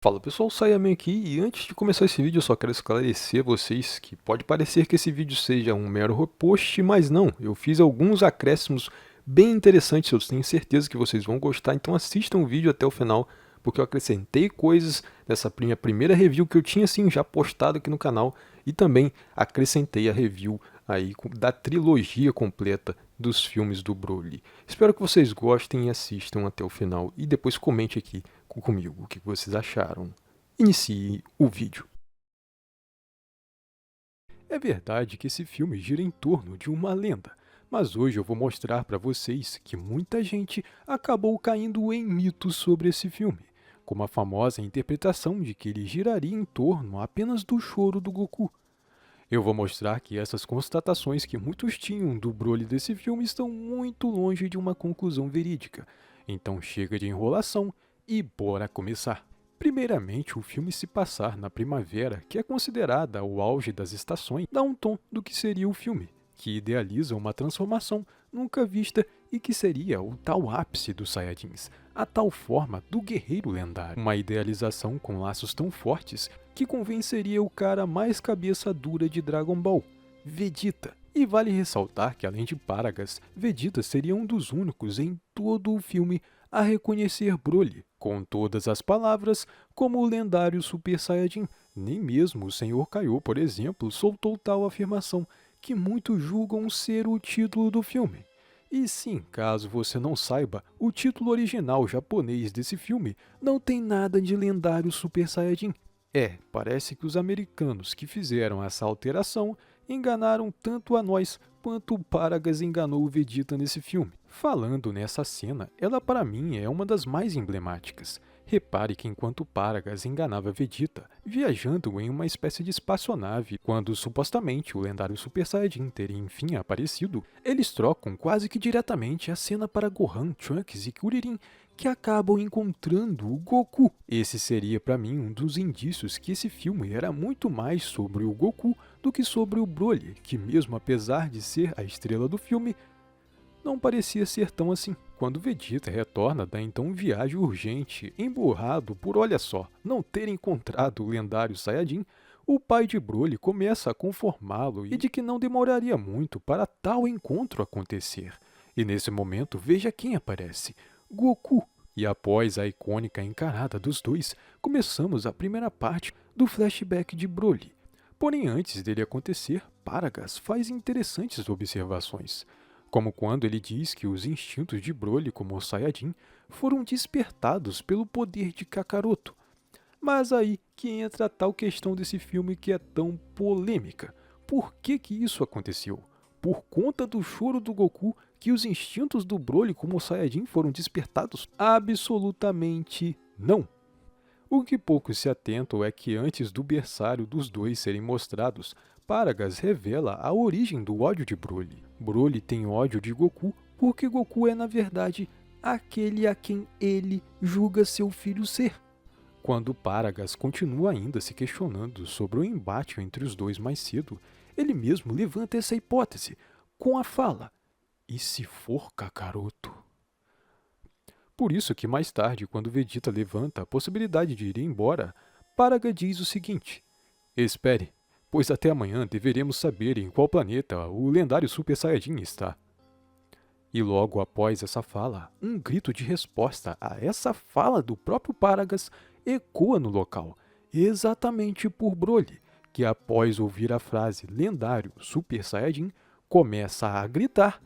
Fala pessoal, Saiyaman aqui e antes de começar esse vídeo eu só quero esclarecer a vocês que pode parecer que esse vídeo seja um mero repost, mas não, eu fiz alguns acréscimos bem interessantes, eu tenho certeza que vocês vão gostar, então assistam o vídeo até o final, porque eu acrescentei coisas nessa minha primeira review que eu tinha sim já postado aqui no canal e também acrescentei a review aí da trilogia completa dos filmes do Broly. Espero que vocês gostem e assistam até o final e depois comente aqui comigo o que vocês acharam. Inicie o vídeo. É verdade que esse filme gira em torno de uma lenda, mas hoje eu vou mostrar para vocês que muita gente acabou caindo em mitos sobre esse filme, como a famosa interpretação de que ele giraria em torno apenas do choro do Goku. Eu vou mostrar que essas constatações que muitos tinham do Broly desse filme estão muito longe de uma conclusão verídica. Então chega de enrolação e bora começar. Primeiramente, o filme se passar na primavera, que é considerada o auge das estações, dá um tom do que seria o filme, que idealiza uma transformação nunca vista e que seria o tal ápice dos Saiyajins, a tal forma do guerreiro lendário. Uma idealização com laços tão fortes que convenceria o cara mais cabeça dura de Dragon Ball, Vegeta. E vale ressaltar que além de Paragas, Vegeta seria um dos únicos em todo o filme a reconhecer Broly, com todas as palavras, como o lendário Super Saiyajin. Nem mesmo o Sr. Kaiô, por exemplo, soltou tal afirmação, que muitos julgam ser o título do filme. E sim, caso você não saiba, o título original japonês desse filme não tem nada de lendário Super Saiyajin. Parece que os americanos que fizeram essa alteração enganaram tanto a nós quanto o Paragas enganou o Vegeta nesse filme. Falando nessa cena, ela para mim é uma das mais emblemáticas. Repare que enquanto Paragas enganava Vegeta, viajando em uma espécie de espaçonave, quando supostamente o lendário Super Saiyajin teria enfim aparecido, eles trocam quase que diretamente a cena para Gohan, Trunks e Kuririn, que acabam encontrando o Goku. Esse seria para mim um dos indícios que esse filme era muito mais sobre o Goku do que sobre o Broly, que mesmo apesar de ser a estrela do filme, não parecia ser tão assim. Quando Vegeta retorna da então viagem urgente, emburrado por, olha só, não ter encontrado o lendário Saiyajin, o pai de Broly começa a conformá-lo e de que não demoraria muito para tal encontro acontecer. E nesse momento, veja quem aparece: Goku. E após a icônica encarada dos dois, começamos a primeira parte do flashback de Broly. Porém, antes dele acontecer, Paragas faz interessantes observações, como quando ele diz que os instintos de Broly como Saiyajin foram despertados pelo poder de Kakaroto. Mas aí que entra a tal questão desse filme que é tão polêmica. Por que isso aconteceu? Por conta do choro do Goku que os instintos do Broly como Saiyajin foram despertados? Absolutamente não. O que poucos se atentam é que antes do berçário dos dois serem mostrados, Paragas revela a origem do ódio de Broly. Broly tem ódio de Goku porque Goku é, na verdade, aquele a quem ele julga seu filho ser. Quando Paragas continua ainda se questionando sobre o embate entre os dois mais cedo, ele mesmo levanta essa hipótese, com a fala: "E se for Kakaroto?" Por isso que mais tarde, quando Vegeta levanta a possibilidade de ir embora, Paraga diz o seguinte: "Espere, pois até amanhã deveremos saber em qual planeta o lendário Super Saiyajin está." E logo após essa fala, um grito de resposta a essa fala do próprio Paragas ecoa no local, exatamente por Broly, que após ouvir a frase lendário Super Saiyajin, começa a gritar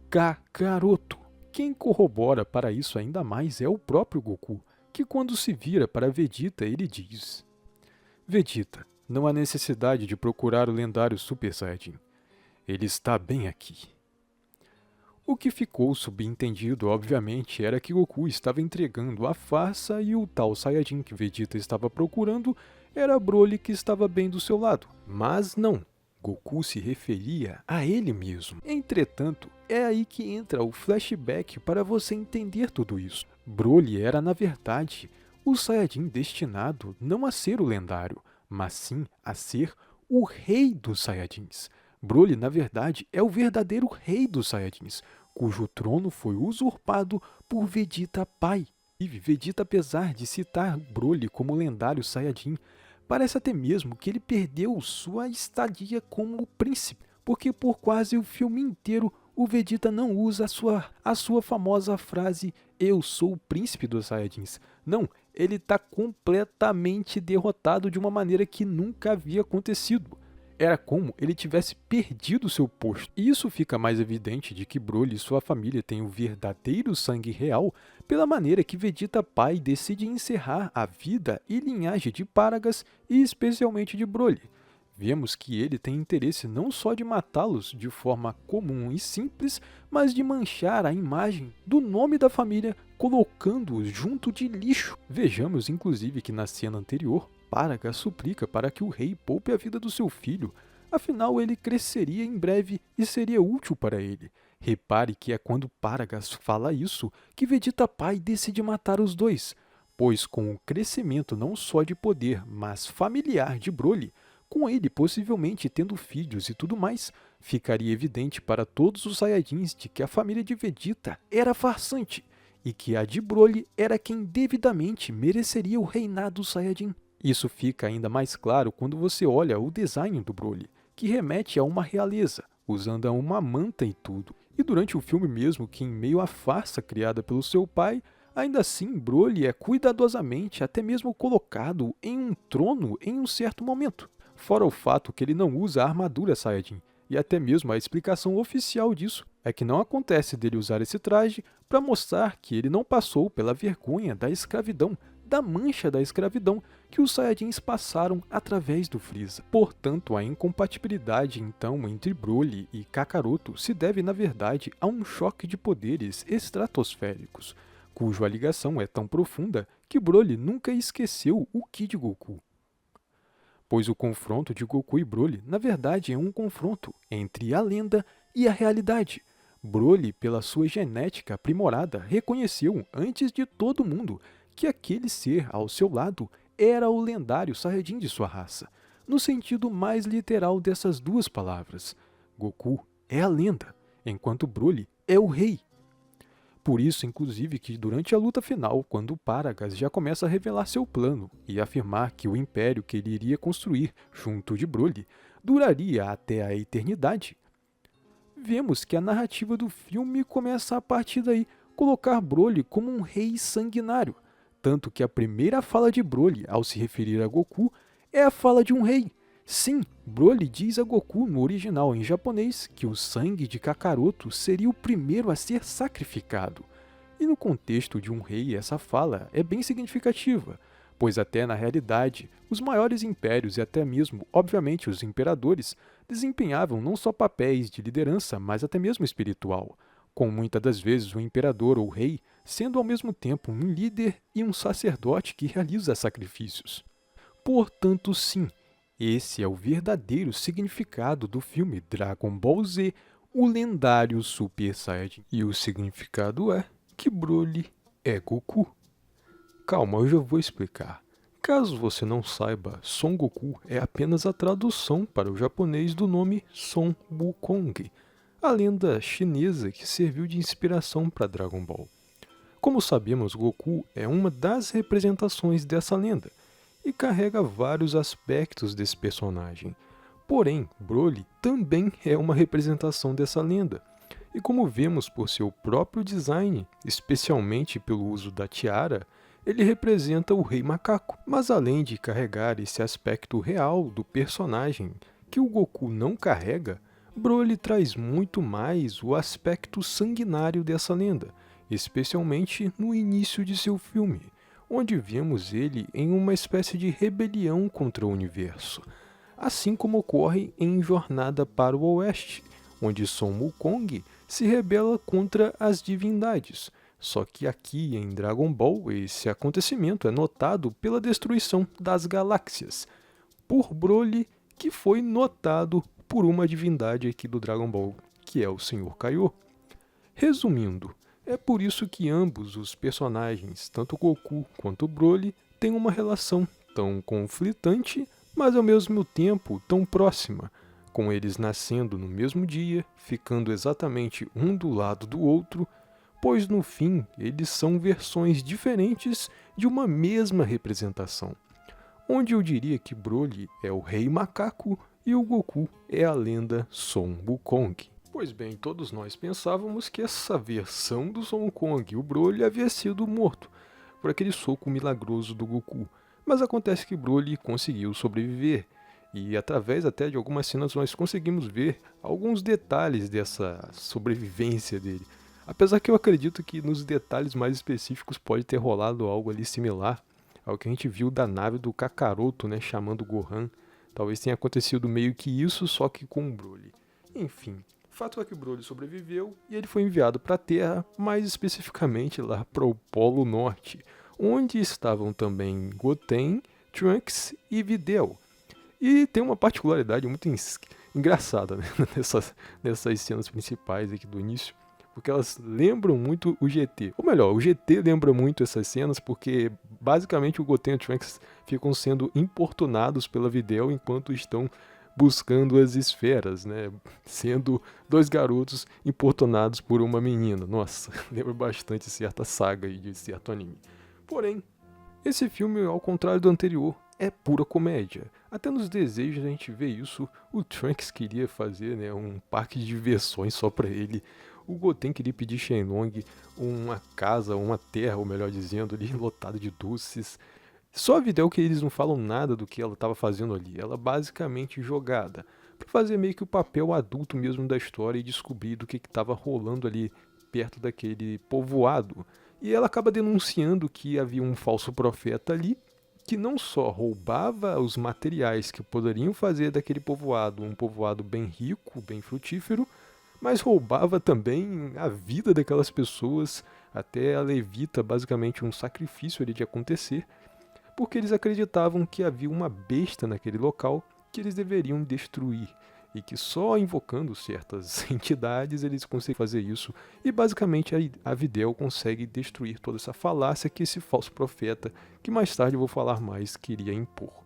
Kakaroto. Quem corrobora para isso ainda mais é o próprio Goku, que quando se vira para Vegeta ele diz: "Vegeta, não há necessidade de procurar o lendário Super Saiyajin. Ele está bem aqui." O que ficou subentendido, obviamente, era que Goku estava entregando a farsa e o tal Saiyajin que Vegeta estava procurando era Broly que estava bem do seu lado. Mas não, Goku se referia a ele mesmo. Entretanto, é aí que entra o flashback para você entender tudo isso. Broly era, na verdade, o Saiyajin destinado não a ser o lendário, mas sim a ser o rei dos Saiyajins. Broly, na verdade, é o verdadeiro rei dos Saiyajins, cujo trono foi usurpado por Vegeta pai. Vegeta, apesar de citar Broly como lendário Saiyajin, parece até mesmo que ele perdeu sua estadia como príncipe, porque por quase o filme inteiro o Vegeta não usa a sua famosa frase "Eu sou o príncipe dos Saiyajins". Não, ele está completamente derrotado de uma maneira que nunca havia acontecido. Era como ele tivesse perdido seu posto. E isso fica mais evidente de que Broly e sua família têm o verdadeiro sangue real pela maneira que Vegeta pai decide encerrar a vida e linhagem de Paragas e especialmente de Broly. Vemos que ele tem interesse não só de matá-los de forma comum e simples, mas de manchar a imagem do nome da família, colocando-os junto de lixo. Vejamos inclusive que na cena anterior, Paragas suplica para que o rei poupe a vida do seu filho, afinal ele cresceria em breve e seria útil para ele. Repare que é quando Paragas fala isso que Vegeta pai decide matar os dois, pois com o crescimento não só de poder, mas familiar de Broly, com ele possivelmente tendo filhos e tudo mais, ficaria evidente para todos os Saiyajins de que a família de Vegeta era farsante e que a de Broly era quem devidamente mereceria o reinado Saiyajin. Isso fica ainda mais claro quando você olha o design do Broly, que remete a uma realeza, usando uma manta e tudo. E durante o filme mesmo, que em meio à farsa criada pelo seu pai, ainda assim Broly é cuidadosamente até mesmo colocado em um trono em um certo momento. Fora o fato que ele não usa a armadura Saiyajin, e até mesmo a explicação oficial disso é que não acontece dele usar esse traje para mostrar que ele não passou pela vergonha da escravidão, da mancha da escravidão que os Saiyajins passaram através do Freeza. Portanto, a incompatibilidade então entre Broly e Kakaroto se deve na verdade a um choque de poderes estratosféricos, cuja ligação é tão profunda que Broly nunca esqueceu o Ki de Goku. Pois o confronto de Goku e Broly, na verdade, é um confronto entre a lenda e a realidade. Broly, pela sua genética aprimorada, reconheceu, antes de todo mundo, que aquele ser ao seu lado era o lendário Saiyajin de sua raça, no sentido mais literal dessas duas palavras. Goku é a lenda, enquanto Broly é o rei. Por isso, inclusive, que durante a luta final, quando Paragas já começa a revelar seu plano e afirmar que o império que ele iria construir junto de Broly duraria até a eternidade, vemos que a narrativa do filme começa a partir daí colocar Broly como um rei sanguinário, tanto que a primeira fala de Broly ao se referir a Goku é a fala de um rei. Sim, Broly diz a Goku no original em japonês que o sangue de Kakaroto seria o primeiro a ser sacrificado. E no contexto de um rei essa fala é bem significativa, pois até na realidade, os maiores impérios e até mesmo, obviamente, os imperadores, desempenhavam não só papéis de liderança, mas até mesmo espiritual, com muitas das vezes o imperador ou rei sendo ao mesmo tempo um líder e um sacerdote que realiza sacrifícios. Portanto, sim, esse é o verdadeiro significado do filme Dragon Ball Z, o lendário Super Saiyajin. E o significado é que Broly é Goku. Calma, eu já vou explicar. Caso você não saiba, Son Goku é apenas a tradução para o japonês do nome Son Wukong, a lenda chinesa que serviu de inspiração para Dragon Ball. Como sabemos, Goku é uma das representações dessa lenda, e carrega vários aspectos desse personagem. Porém, Broly também é uma representação dessa lenda, e como vemos por seu próprio design, especialmente pelo uso da tiara, ele representa o Rei Macaco. Mas além de carregar esse aspecto real do personagem que o Goku não carrega, Broly traz muito mais o aspecto sanguinário dessa lenda, especialmente no início de seu filme, onde vemos ele em uma espécie de rebelião contra o universo, assim como ocorre em Jornada para o Oeste, onde Son Wukong se rebela contra as divindades. Só que aqui em Dragon Ball esse acontecimento é notado pela destruição das galáxias, por Broly, que foi notado por uma divindade aqui do Dragon Ball, que é o Senhor Kaiô. Resumindo, é por isso que ambos os personagens, tanto Goku quanto Broly, têm uma relação tão conflitante, mas ao mesmo tempo tão próxima, com eles nascendo no mesmo dia, ficando exatamente um do lado do outro, pois no fim eles são versões diferentes de uma mesma representação, onde eu diria que Broly é o Rei Macaco e o Goku é a lenda Son Wukong. Pois bem, todos nós pensávamos que essa versão do Son Wukong, o Broly, havia sido morto por aquele soco milagroso do Goku, mas acontece que Broly conseguiu sobreviver, e através até de algumas cenas nós conseguimos ver alguns detalhes dessa sobrevivência dele. Apesar que eu acredito que nos detalhes mais específicos pode ter rolado algo ali similar ao que a gente viu da nave do Kakaroto, né, chamando o Gohan. Talvez tenha acontecido meio que isso, só que com o Broly. Enfim, fato é que o Broly sobreviveu e ele foi enviado para a Terra, mais especificamente lá para o Polo Norte, onde estavam também Goten, Trunks e Videl. E tem uma particularidade muito engraçada, né, nessas cenas principais aqui do início, porque elas lembram muito o GT. Ou melhor, o GT lembra muito essas cenas porque basicamente o Goten e o Trunks ficam sendo importunados pela Videl enquanto estão buscando as esferas, né? Sendo dois garotos importunados por uma menina. Nossa, lembra bastante certa saga aí de certo anime. Porém, esse filme, ao contrário do anterior, é pura comédia. Até nos desejos a gente vê isso. O Trunks queria fazer, né, um parque de diversões só pra ele. O Goten queria pedir Shenlong uma casa, uma terra, ou melhor dizendo, ali lotada de doces. Só a Videl que eles não falam nada do que ela estava fazendo ali. Ela basicamente jogada para fazer meio que o papel adulto mesmo da história e descobrir do que estava rolando ali perto daquele povoado. E ela acaba denunciando que havia um falso profeta ali que não só roubava os materiais que poderiam fazer daquele povoado um povoado bem rico, bem frutífero, mas roubava também a vida daquelas pessoas, até ela evita basicamente um sacrifício ali de acontecer, porque eles acreditavam que havia uma besta naquele local que eles deveriam destruir, e que só invocando certas entidades eles conseguem fazer isso, e basicamente a Videl consegue destruir toda essa falácia que esse falso profeta, que mais tarde eu vou falar mais, queria impor.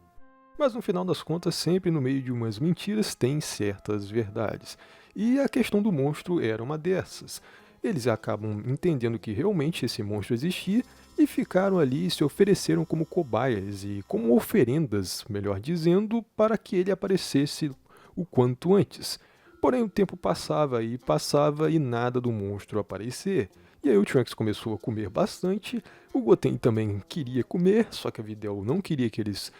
Mas no final das contas, sempre no meio de umas mentiras tem certas verdades, e a questão do monstro era uma dessas. Eles acabam entendendo que realmente esse monstro existia, e ficaram ali e se ofereceram como cobaias e como oferendas, melhor dizendo, para que ele aparecesse o quanto antes. Porém o tempo passava e nada do monstro aparecer. E aí o Trunks começou a comer bastante, o Goten também queria comer, só que a Videl não queria que eles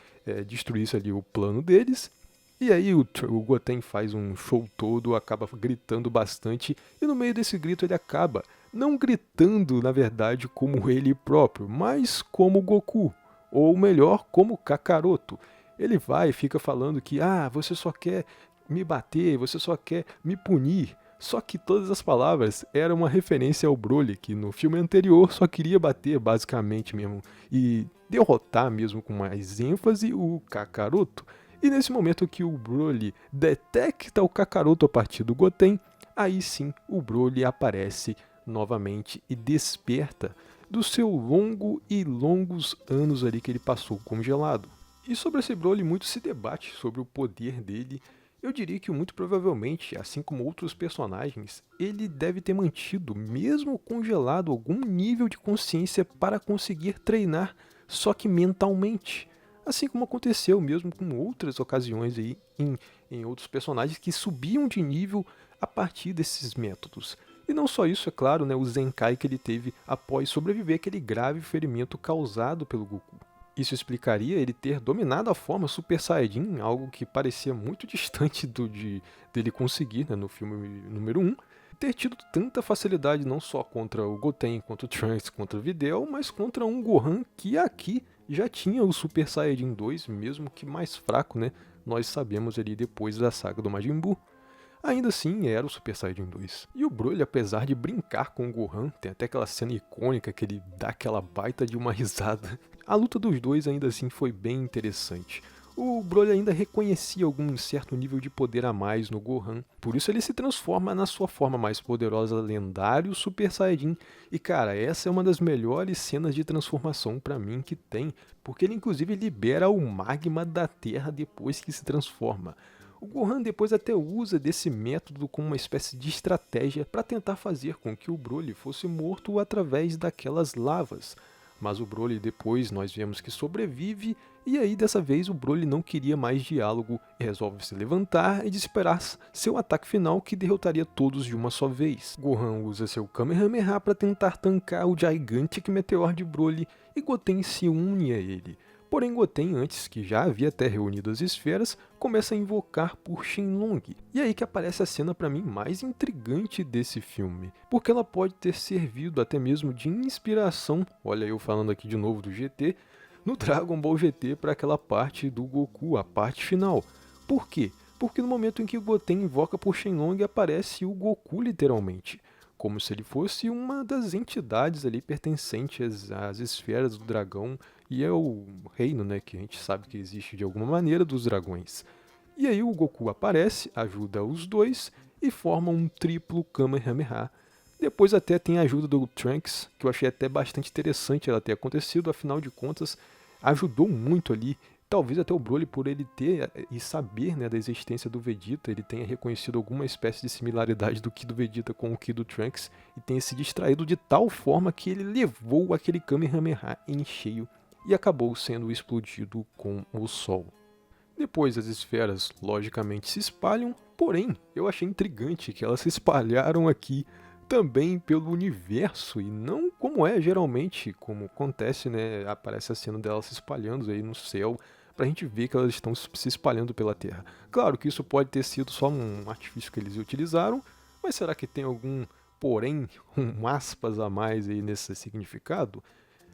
destruíssem ali o plano deles. E aí o Goten faz um show todo, acaba gritando bastante, e no meio desse grito ele acaba não gritando, na verdade, como ele próprio, mas como Goku, ou melhor, como Kakaroto. Ele vai e fica falando que, você só quer me bater, você só quer me punir. Só que todas as palavras eram uma referência ao Broly, que no filme anterior só queria bater basicamente mesmo, e derrotar mesmo com mais ênfase o Kakaroto. E nesse momento que o Broly detecta o Kakaroto a partir do Goten, aí sim o Broly aparece novamente e desperta do seu longos anos ali que ele passou congelado. E sobre esse Broly muito se debate sobre o poder dele. Eu diria que muito provavelmente, assim como outros personagens, ele deve ter mantido, mesmo congelado, algum nível de consciência para conseguir treinar, só que mentalmente. Assim como aconteceu mesmo com outras ocasiões aí em outros personagens que subiam de nível a partir desses métodos. E não só isso, é claro, né, o Zenkai que ele teve após sobreviver àquele grave ferimento causado pelo Goku. Isso explicaria ele ter dominado a forma Super Saiyajin, algo que parecia muito distante dele conseguir, né, no filme número 1, ter tido tanta facilidade não só contra o Goten, contra o Trunks, contra o Videl, mas contra um Gohan que aqui já tinha o Super Saiyajin 2, mesmo que mais fraco, né? Nós sabemos ali depois da saga do Majin Buu. Ainda assim, era o Super Saiyajin 2. E o Broly, apesar de brincar com o Gohan, tem até aquela cena icônica que ele dá aquela baita de uma risada. A luta dos dois ainda assim foi bem interessante. O Broly ainda reconhecia algum certo nível de poder a mais no Gohan, por isso ele se transforma na sua forma mais poderosa, lendário Super Saiyajin. E cara, essa é uma das melhores cenas de transformação pra mim que tem, porque ele inclusive libera o magma da Terra depois que se transforma. O Gohan depois até usa desse método como uma espécie de estratégia para tentar fazer com que o Broly fosse morto através daquelas lavas. Mas o Broly depois nós vemos que sobrevive, e aí dessa vez o Broly não queria mais diálogo e resolve se levantar e disparar seu ataque final que derrotaria todos de uma só vez. Gohan usa seu Kamehameha para tentar tancar o Gigantic Meteor de Broly e Goten se une a ele. Porém Goten, antes que já havia até reunido as esferas, começa a invocar por Shenlong. E aí que aparece a cena para mim mais intrigante desse filme, porque ela pode ter servido até mesmo de inspiração, olha eu falando aqui de novo do GT, no Dragon Ball GT para aquela parte do Goku, a parte final. Por quê? Porque no momento em que o Goten invoca por Shenlong aparece o Goku literalmente, como se ele fosse uma das entidades ali pertencentes às esferas do dragão e é o reino, né, que a gente sabe que existe de alguma maneira dos dragões. E aí o Goku aparece, ajuda os dois e forma um triplo Kamehameha. Depois até tem a ajuda do Trunks, que eu achei até bastante interessante ela ter acontecido, afinal de contas ajudou muito ali. Talvez até o Broly, por ele ter e saber, né, da existência do Vegeta, ele tenha reconhecido alguma espécie de similaridade do Ki do Vegeta com o Ki do Trunks e tenha se distraído de tal forma que ele levou aquele Kamehameha em cheio e acabou sendo explodido com o Sol. Depois as esferas logicamente se espalham, porém eu achei intrigante que elas se espalharam aqui também pelo universo e não como é geralmente, como acontece, né, aparece a cena delas se espalhando aí no céu, pra gente ver que elas estão se espalhando pela Terra. Claro que isso pode ter sido só um artifício que eles utilizaram, mas será que tem algum porém, aspas a mais aí nesse significado?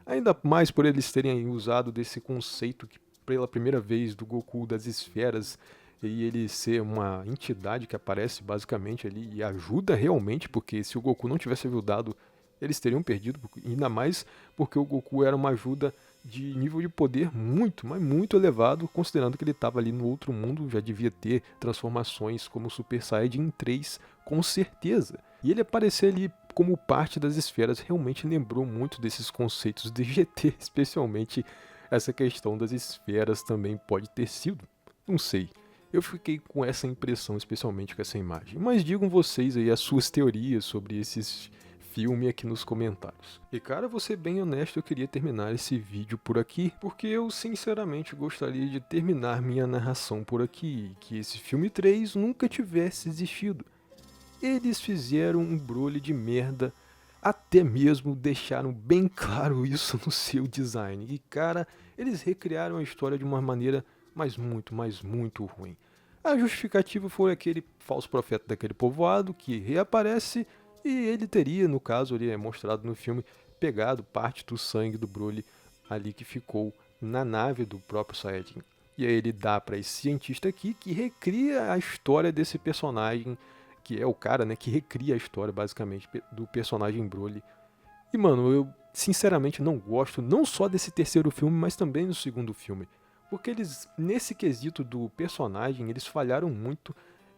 Ainda mais por eles terem usado desse conceito que pela primeira vez do Goku das esferas e ele ser uma entidade que aparece basicamente ali e ajuda realmente, porque se o Goku não tivesse ajudado, eles teriam perdido, ainda mais porque o Goku era uma ajuda de nível de poder muito, mas muito elevado, considerando que ele estava ali no outro mundo, já devia ter transformações como Super Saiyajin 3, com certeza. E ele aparecer ali como parte das esferas realmente lembrou muito desses conceitos de GT, especialmente essa questão das esferas também pode ter sido, não sei. Eu fiquei com essa impressão, especialmente com essa imagem. Mas digam vocês aí as suas teorias sobre esses filmes aqui nos comentários. E cara, vou ser bem honesto, eu queria terminar esse vídeo por aqui, porque eu sinceramente gostaria de terminar minha narração por aqui, que esse filme 3 nunca tivesse existido. Eles fizeram um Broly de merda, até mesmo deixaram bem claro isso no seu design. E cara, eles recriaram a história de uma maneira mas muito ruim. A justificativa foi aquele falso profeta daquele povoado que reaparece e ele teria, no caso ali é mostrado no filme, pegado parte do sangue do Broly ali que ficou na nave do próprio Saiyajin. E aí ele dá para esse cientista aqui que recria a história desse personagem, que é o cara, né, que recria a história basicamente do personagem Broly. E mano, eu sinceramente não gosto não só desse terceiro filme, mas também do segundo filme. Porque eles, nesse quesito do personagem, eles falharam muito.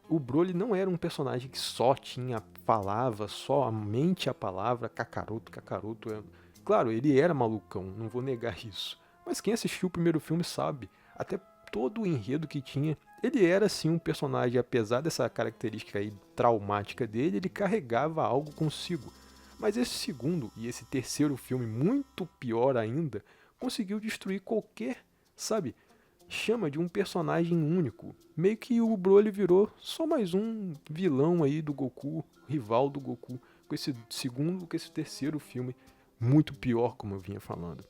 O Broly não era um personagem que só falava somente a palavra Kakaroto. Claro, ele era malucão, não vou negar isso. Mas quem assistiu o primeiro filme sabe, até todo o enredo que tinha, ele era sim um personagem, apesar dessa característica aí traumática dele, ele carregava algo consigo. Mas esse segundo e esse terceiro filme, muito pior ainda, conseguiu destruir qualquer, sabe, chama de um personagem único. Meio que o Broly virou só mais um vilão aí do Goku, rival do Goku, com esse segundo, com esse terceiro filme, muito pior, como eu vinha falando.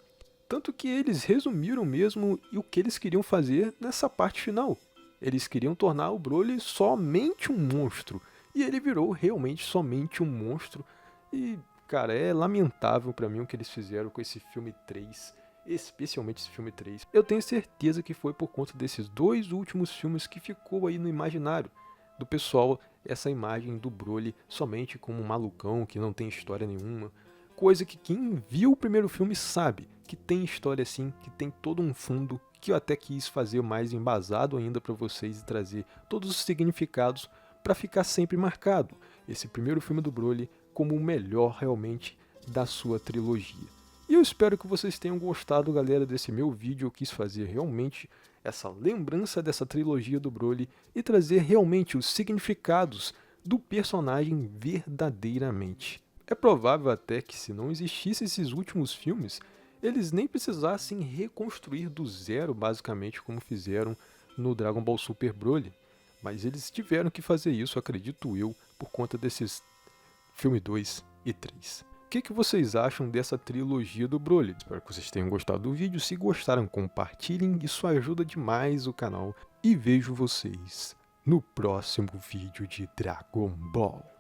Tanto que eles resumiram mesmo o que eles queriam fazer nessa parte final. Eles queriam tornar o Broly somente um monstro, e ele virou realmente somente um monstro. E, cara, é lamentável pra mim o que eles fizeram com esse filme 3, especialmente esse filme 3. Eu tenho certeza que foi por conta desses dois últimos filmes que ficou aí no imaginário do pessoal essa imagem do Broly somente como um malucão que não tem história nenhuma. Coisa que quem viu o primeiro filme sabe que tem história sim, que tem todo um fundo, que eu até quis fazer mais embasado ainda para vocês e trazer todos os significados para ficar sempre marcado esse primeiro filme do Broly como o melhor realmente da sua trilogia. E eu espero que vocês tenham gostado, galera, desse meu vídeo. Eu quis fazer realmente essa lembrança dessa trilogia do Broly e trazer realmente os significados do personagem verdadeiramente. É provável até que, se não existissem esses últimos filmes, eles nem precisassem reconstruir do zero, basicamente, como fizeram no Dragon Ball Super Broly. Mas eles tiveram que fazer isso, acredito eu, por conta desses filme 2 e 3. O que vocês acham dessa trilogia do Broly? Espero que vocês tenham gostado do vídeo. Se gostaram, compartilhem, isso ajuda demais o canal. E vejo vocês no próximo vídeo de Dragon Ball.